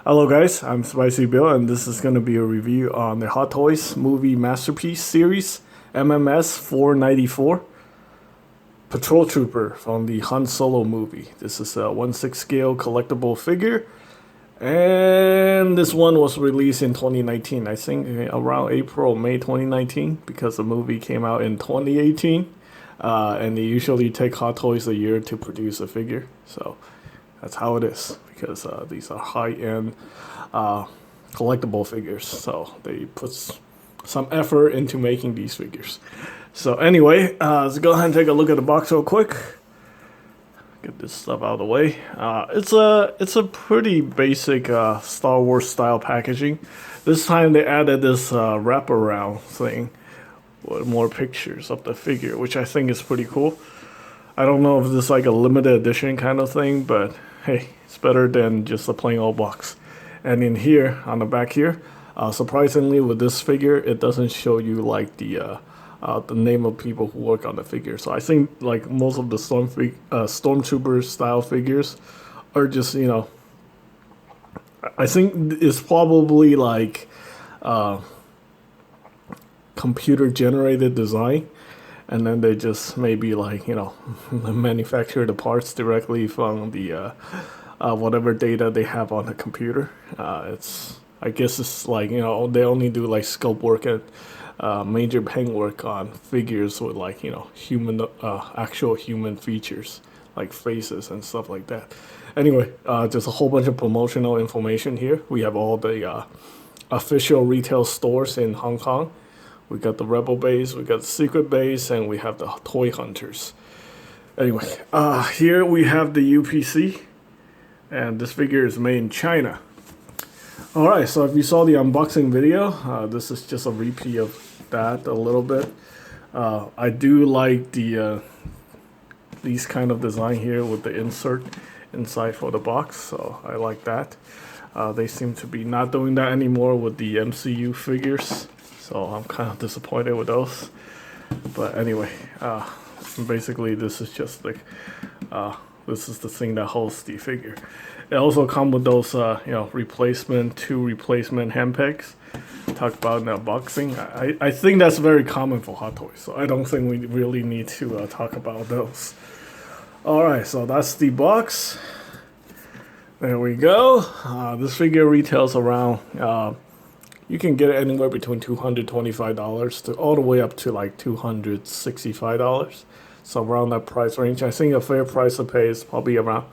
Hello guys, I'm Spicy Bill and this is going to be a review on the Hot Toys movie masterpiece series MMS494 Patrol Trooper from the Han Solo movie. This is a 1/6 scale collectible figure and this one was released in 2019, I think around April or May 2019, because the movie came out in 2018 and they usually take Hot Toys a year to produce a figure, so that's how it is, because these are high-end collectible figures, so they put some effort into making these figures. So anyway, let's go ahead and take a look at the box real quick. Get this stuff out of the way. It's a pretty basic Star Wars style packaging. This time they added this wraparound thing with more pictures of the figure, which I think is pretty cool. I don't know if this is like a limited edition kind of thing, but hey, it's better than just a plain old box. And in here, on the back here, surprisingly with this figure, it doesn't show you like the name of people who work on the figure. So I think like most of the Stormtrooper style figures are just, you know, I think it's probably like computer generated design. And then they just maybe like, you know, manufacture the parts directly from the whatever data they have on the computer. I guess it's like, you know, they only do like sculpt work and major paint work on figures with like, you know, human actual human features like faces and stuff like that. Anyway, just a whole bunch of promotional information here. We have all the official retail stores in Hong Kong. We got the Rebel base, we got the Secret base, and we have the Toy Hunters. Anyway, here we have the UPC, and this figure is made in China. Alright, so if you saw the unboxing video, this is just a repeat of that a little bit. I do like the these kind of design here with the insert inside for the box, so I like that. They seem to be not doing that anymore with the MCU figures. So I'm kind of disappointed with those, but anyway, basically this is just like this is the thing that holds the figure. It also comes with those you know, two replacement hand pegs talked about in the unboxing. I think that's very common for Hot Toys, so I don't think we really need to talk about those. All right, so that's the box. There we go. This figure retails around. You can get it anywhere between $225 to all the way up to like $265. So around that price range. I think a fair price to pay is probably around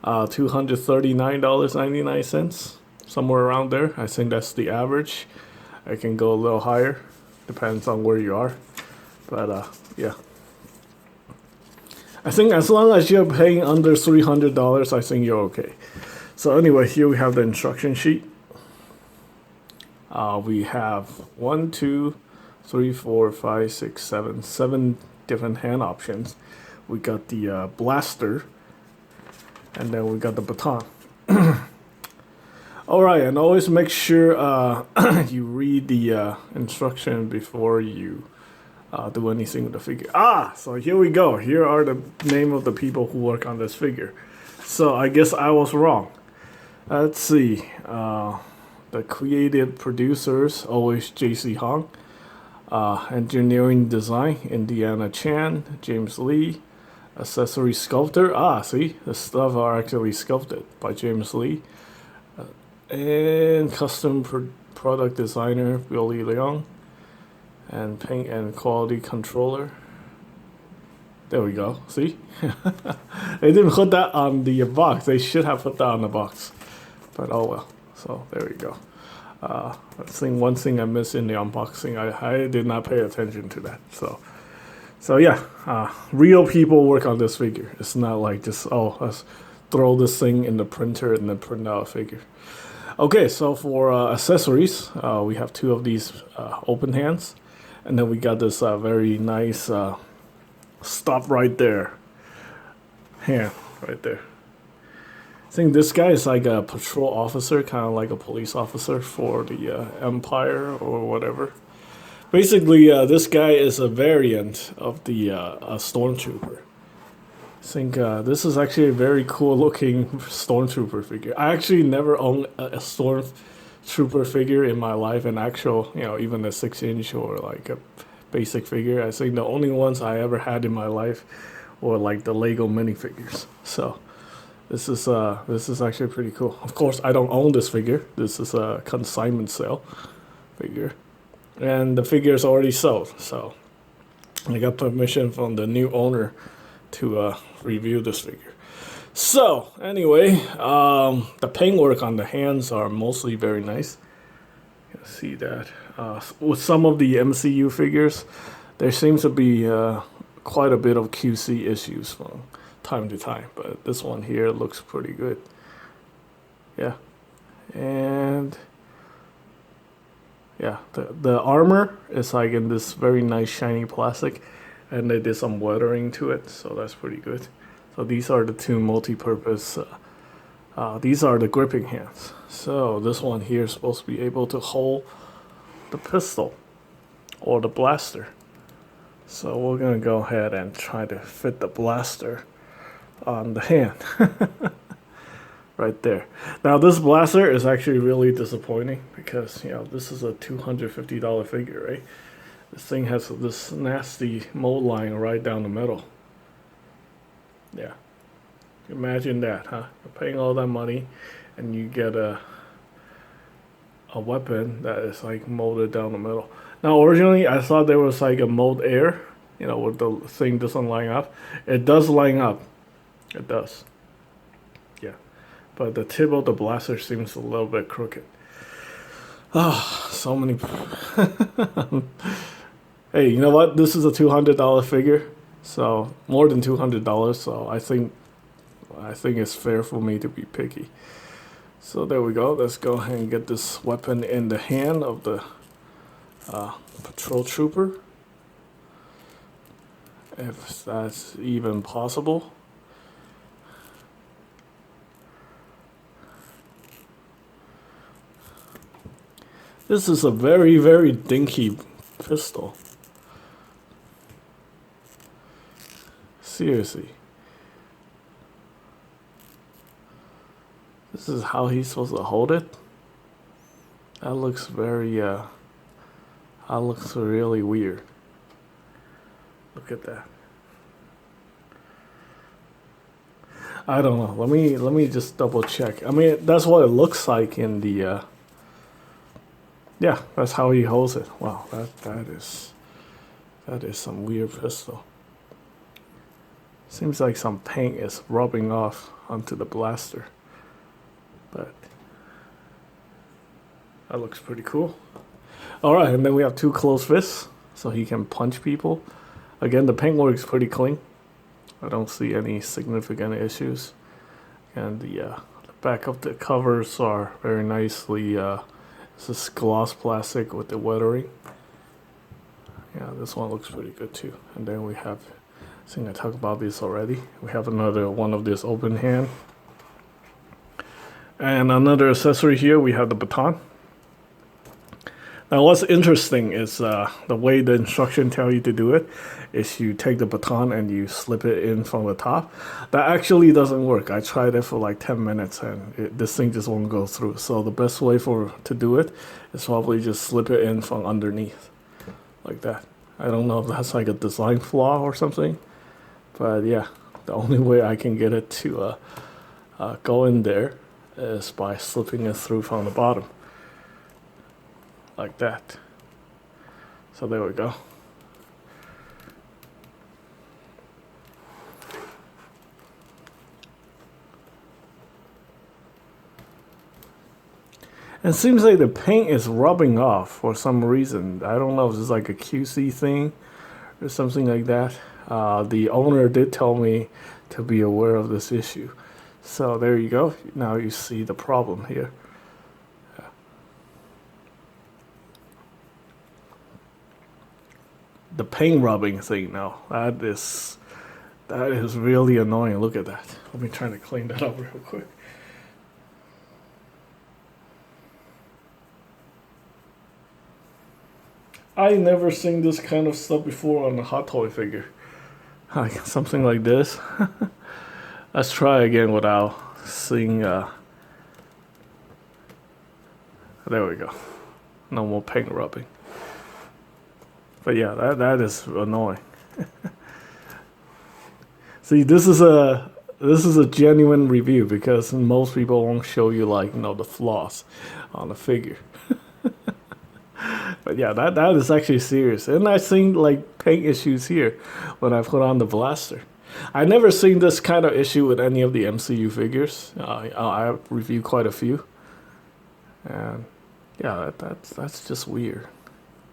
$239.99, somewhere around there. I think that's the average. I can go a little higher, depends on where you are. But yeah. I think as long as you're paying under $300, I think you're okay. So anyway, here we have the instruction sheet. We have 1, 2, 3, 4, 5, 6, 7 different hand options. We got the blaster, and then we got the baton. Alright, and always make sure you read the instruction before you do anything with the figure. So here we go. Here are the name of the people who work on this figure. So I guess I was wrong. Let's see. The creative producers, always J.C. Hong. Engineering design, Indiana Chan, James Lee. Accessory sculptor, see, the stuff are actually sculpted by James Lee. And custom product designer, Billy Leong. And paint and quality controller. There we go, see? They didn't put that on the box. They should have put that on the box. But oh well. So there we go. I think one thing I missed in the unboxing, I did not pay attention to that. So yeah, real people work on this figure. It's not like just, let's throw this thing in the printer and then print out a figure. Okay, so for accessories, we have 2 of these open hands. And then we got this very nice stop right there hand right there. I think this guy is like a patrol officer, kind of like a police officer for the Empire or whatever. Basically, this guy is a variant of the Stormtrooper. think this is actually a very cool looking Stormtrooper figure. I actually never owned a Stormtrooper figure in my life, an actual, even a 6-inch or like a basic figure. I think the only ones I ever had in my life were like the Lego minifigures. So this is actually pretty cool. Of course, I don't own this figure. This is a consignment sale figure, and the figure is already sold. So I got permission from the new owner to review this figure. So anyway, the paintwork on the hands are mostly very nice. You can see that with some of the MCU figures, there seems to be quite a bit of QC issues from time to time, but this one here looks pretty good. Yeah, and yeah, the armor is like in this very nice shiny plastic, and they did some weathering to it, so that's pretty good. So these are the two multi-purpose, these are the gripping hands. So this one here is supposed to be able to hold the pistol or the blaster. So we're gonna go ahead and try to fit the blaster on the hand. Right there. Now this blaster is actually really disappointing because this is a $250 figure, right? This thing has this nasty mold line right down the middle. Yeah. Imagine that, huh? You're paying all that money and you get a weapon that is like molded down the middle. Now originally I thought there was like a mold air, where the thing doesn't line up. It does line up. It does. Yeah. But the tip of the blaster seems a little bit crooked. Ah, so many. Hey, you know what? This is a $200 figure, so more than $200. So I think it's fair for me to be picky. So there we go. Let's go ahead and get this weapon in the hand of the patrol trooper, if that's even possible. This is a very, very dinky pistol. Seriously. This is how he's supposed to hold it? That looks very, that looks really weird. Look at that. I don't know. Let me just double check. I mean, that's what it looks like in the, yeah, that's how he holds it. Wow, that is some weird pistol. Seems like some paint is rubbing off onto the blaster. But that looks pretty cool. Alright, and then we have two closed fists, so he can punch people. Again, the paintwork is pretty clean. I don't see any significant issues. And the back of the covers are very nicely, this is gloss plastic with the weathering. Yeah, this one looks pretty good too. And then we have, I think I talked about this already. We have another one of this open hand. And another accessory here, we have the baton. Now what's interesting is the way the instruction tell you to do it is you take the baton and you slip it in from the top. That actually doesn't work. I tried it for like 10 minutes and this thing just won't go through. So the best way to do it is probably just slip it in from underneath, like that. I don't know if that's like a design flaw or something, but yeah, the only way I can get it to go in there is by slipping it through from the bottom. Like that. So there we go. And it seems like the paint is rubbing off for some reason. I don't know if it's like a QC thing or something like that. The owner did tell me to be aware of this issue. So there you go. Now you see the problem here. The paint rubbing thing now, that is really annoying. Look at that. Let me try to clean that up real quick. I never seen this kind of stuff before on a Hot Toy figure. like something like this. Let's try again without seeing. There we go. No more paint rubbing. But yeah, that is annoying. See, this is a genuine review because most people won't show you like the flaws on the figure. But yeah, that is actually serious. And I've seen like paint issues here when I put on the blaster. I never seen this kind of issue with any of the MCU figures. I reviewed quite a few, and yeah, that's just weird.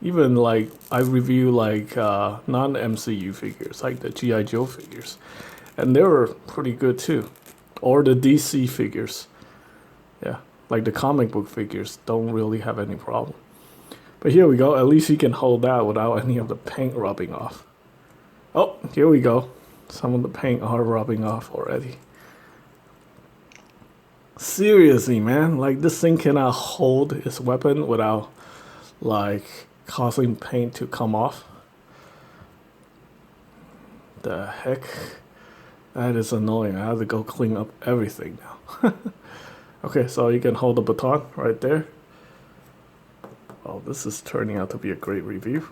Even like I review like non-MCU figures, like the GI Joe figures, and they were pretty good too, or the DC figures. Yeah, like the comic book figures don't really have any problem. But here we go. At least you can hold that without any of the paint rubbing off. Oh, here we go. Some of the paint are rubbing off already. Seriously, man. Like, this thing cannot hold its weapon without, like, causing paint to come off. The heck? That is annoying. I have to go clean up everything now. Okay, so you can hold the baton right there. Oh, this is turning out to be a great review.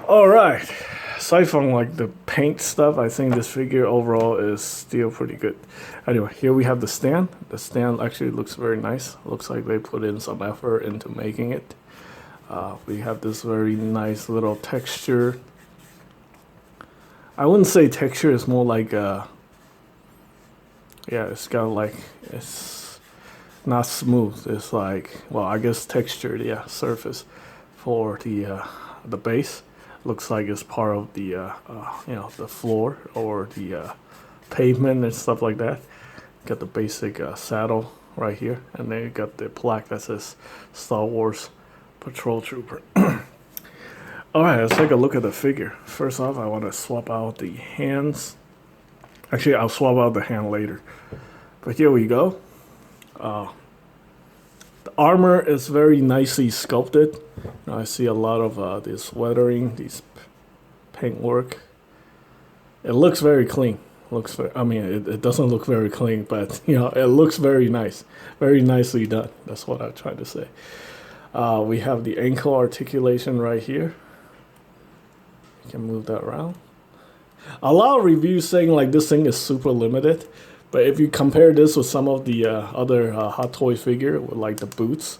Alright. Aside from like the paint stuff, I think this figure overall is still pretty good. Anyway, here we have the stand. The stand actually looks very nice. Looks like they put in some effort into making it. We have this very nice little texture. I wouldn't say texture, it's more like yeah, it's got like, it's not smooth. It's like, well, I guess textured, yeah, surface for the base. Looks like it's part of the the floor or the pavement and stuff like that. Got the basic saddle right here, and then you got the plaque that says Star Wars Patrol Trooper. All right, let's take a look at the figure. First off, I want to swap out the hands. Actually, I'll swap out the hand later. But here we go. The armor is very nicely sculpted. Now I see a lot of this weathering, these paint work. It looks very clean. It doesn't look very clean, but it looks very nice, very nicely done. That's what I'm trying to say. We have the ankle articulation right here. You can move that around. A lot of reviews saying like this thing is super limited, but if you compare this with some of the other Hot Toy figure with like the boots,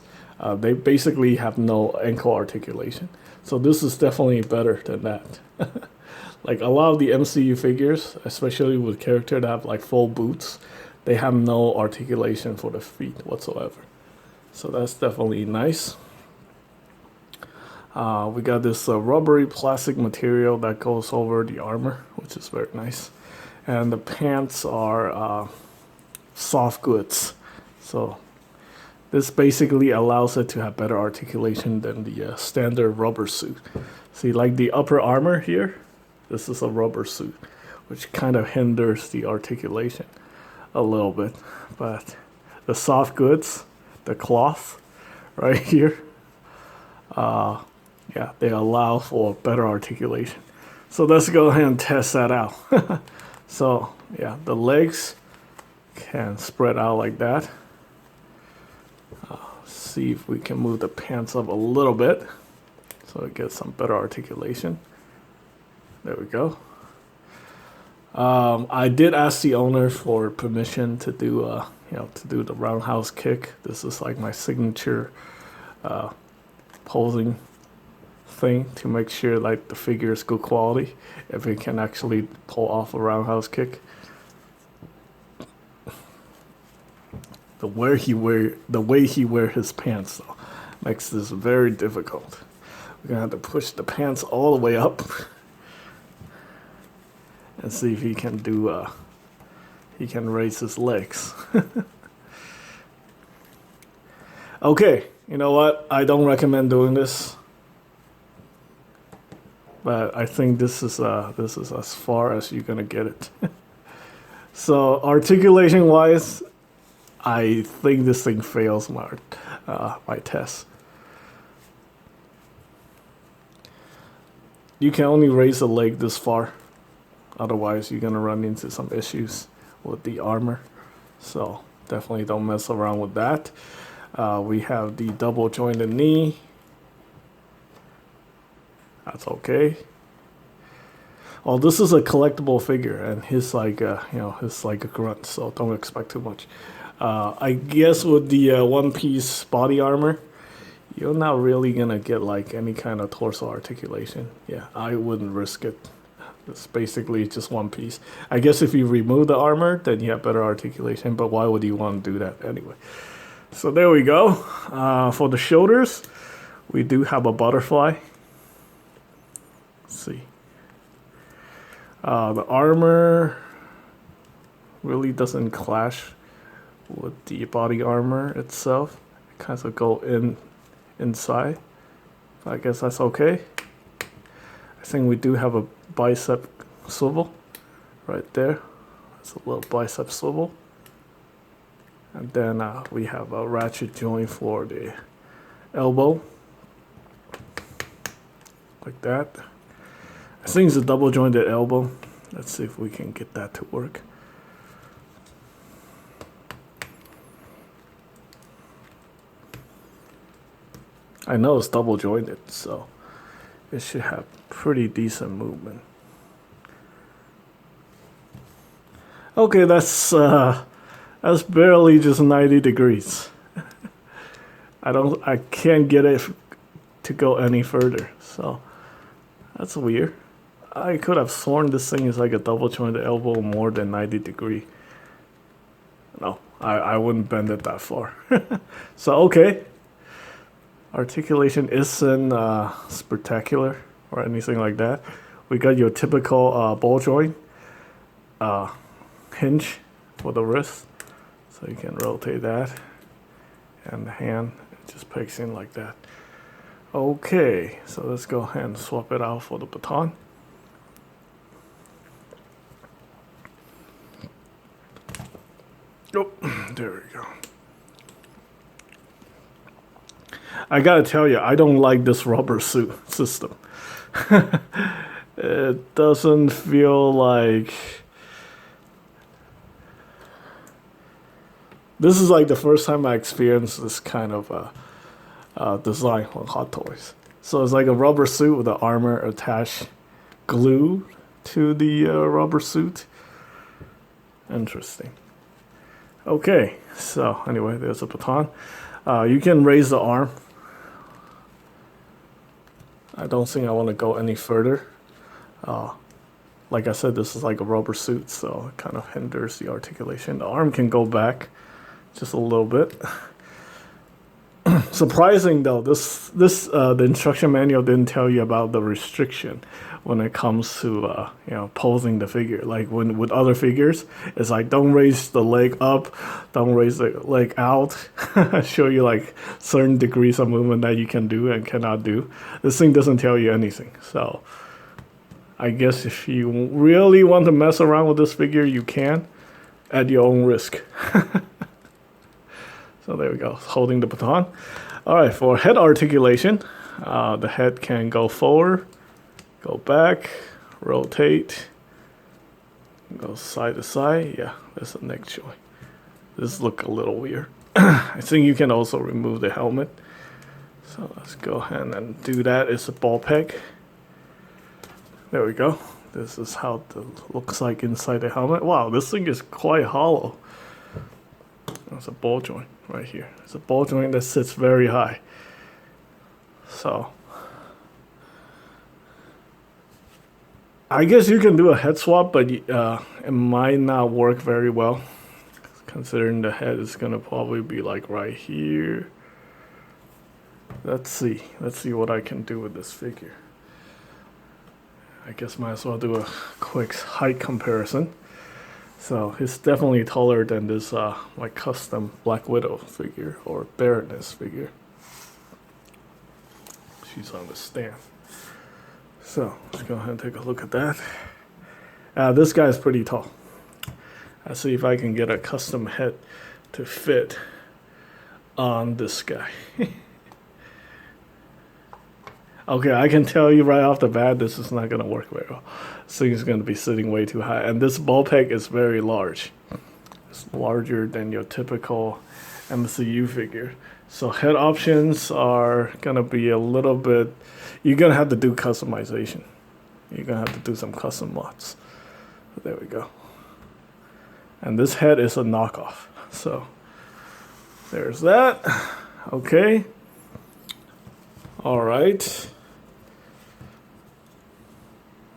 they basically have no ankle articulation. So this is definitely better than that. Like a lot of the MCU figures, especially with characters that have like full boots, they have no articulation for the feet whatsoever. So that's definitely nice. We got this rubbery plastic material that goes over the armor, which is very nice. And the pants are soft goods. So this basically allows it to have better articulation than the standard rubber suit. See, like the upper armor here, this is a rubber suit, which kind of hinders the articulation a little bit. But the soft goods, the cloth right here, yeah, they allow for better articulation. So let's go ahead and test that out. So yeah, the legs can spread out like that. See if we can move the pants up a little bit so it gets some better articulation. There we go. I did ask the owner for permission to do to do the roundhouse kick. This is like my signature posing thing to make sure like the figure is good quality if it can actually pull off a roundhouse kick. The way he wear his pants though makes this very difficult. We're gonna have to push the pants all the way up and see if he can do he can raise his legs. Okay, you know what? I don't recommend doing this. But I think this is as far as you're gonna get it. So articulation wise, I think this thing fails my test. you can only raise the leg this far. Otherwise, you're gonna run into some issues with the armor. So definitely don't mess around with that. We have the double jointed knee. That's okay. Oh, this is a collectible figure, and he's like, he's like a grunt, so don't expect too much. I guess with the one-piece body armor, you're not really gonna get like any kind of torso articulation. Yeah, I wouldn't risk it. It's basically just one piece. I guess if you remove the armor, then you have better articulation, but why would you want to do that anyway? So there we go. For the shoulders, we do have a butterfly. Let's see. The armor really doesn't clash with the body armor itself. It kind of go inside. I guess that's okay. I think we do have a bicep swivel right there. That's a little bicep swivel. And then we have a ratchet joint for the elbow. Like that. I think it's a double jointed elbow. Let's see if we can get that to work. I know it's double jointed, so it should have pretty decent movement. Okay, that's barely just 90 degrees. I can't get it to go any further, so that's weird. I could have sworn this thing is like a double jointed elbow more than 90 degree. No, I wouldn't bend it that far. So okay. Articulation isn't spectacular or anything like that. We got your typical ball joint hinge for the wrist. So you can rotate that. And the hand just picks in like that. Okay, so let's go ahead and swap it out for the baton. Oh, there we go. I gotta tell you, I don't like this rubber suit system. It doesn't feel like... This is like the first time I experienced this kind of design on Hot Toys. So it's like a rubber suit with the armor attached, glued to the rubber suit. Interesting. Okay, so anyway, there's a baton. You can raise the arm. I don't think I want to go any further. Like I said, this is like a rubber suit, so it kind of hinders the articulation. The arm can go back just a little bit. Surprising though, the instruction manual didn't tell you about the restriction when it comes to posing the figure. Like when with other figures, it's like don't raise the leg up, don't raise the leg out. Show you like certain degrees of movement that you can do and cannot do. This thing doesn't tell you anything. So I guess if you really want to mess around with this figure, you can at your own risk. So there we go, holding the baton. All right, for head articulation, the head can go forward, go back, rotate, go side to side. Yeah, that's a neck joint. This look a little weird. I think you can also remove the helmet. So let's go ahead and do that. It's a ball peg. There we go. This is how it looks like inside the helmet. Wow, this thing is quite hollow. That's a ball joint right here. It's a ball joint that sits very high. So I guess you can do a head swap, but it might not work very well, considering the head is gonna probably be like right here. Let's see what I can do with this figure. I guess might as well do a quick height comparison. So it's definitely taller than this like custom Black Widow figure or Baroness figure. She's on the stand. So let's go ahead and take a look at that. This guy's pretty tall. Let's see if I can get a custom head to fit on this guy. Okay, I can tell you right off the bat, this is not going to work very well. This thing is going to be sitting way too high. And this ball peg is very large. It's larger than your typical MCU figure. So head options are going to be a little bit... You're going to have to do customization. You're going to have to do some custom mods. There we go. And this head is a knockoff. So there's that. Okay. All right.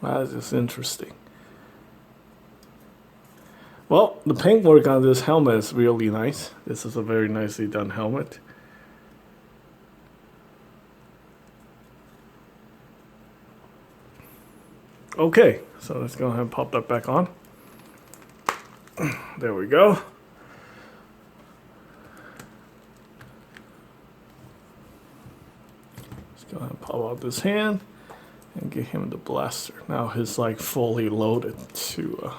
That is just interesting. Well, the paintwork on this helmet is really nice. This is a very nicely done helmet. Okay, so let's go ahead and pop that back on. There we go. Let's go ahead and pop out this hand and get him the blaster. Now he's like fully loaded to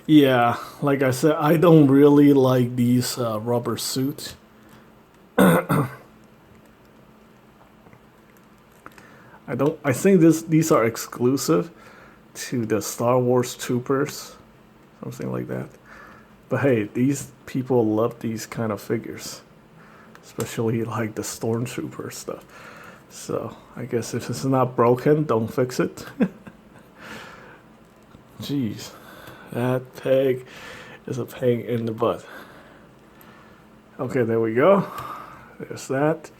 yeah, like I said, I don't really like these rubber suits. I think these are exclusive to the Star Wars Troopers, something like that. But hey, these people love these kind of figures, especially like the Stormtrooper stuff. So I guess if it's not broken, don't fix it. Jeez, that peg is a pain in the butt. Okay, there we go. There's that.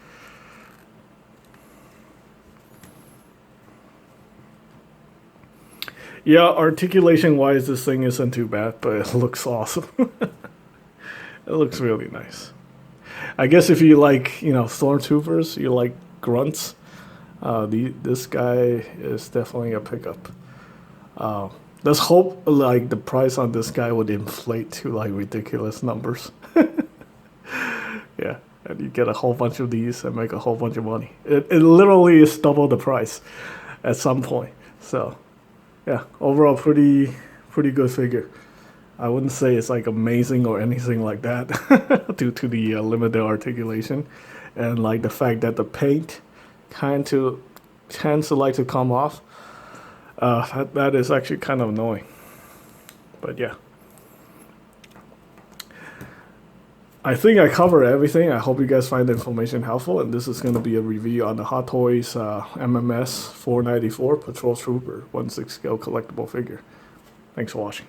Yeah, articulation wise, this thing isn't too bad, but it looks awesome. It looks really nice. I guess if you like, stormtroopers, you like grunts, this guy is definitely a pickup. Let's hope like the price on this guy would inflate to like ridiculous numbers. Yeah, and you get a whole bunch of these and make a whole bunch of money. It literally is double the price at some point. So yeah, overall pretty good figure. I wouldn't say it's like amazing or anything like that due to the limited articulation and like the fact that the paint tends to like to come off. That is actually kind of annoying. But yeah. I think I covered everything. I hope you guys find the information helpful. And this is going to be a review on the Hot Toys MMS494 Patrol Trooper 1/6 scale collectible figure. Thanks for watching.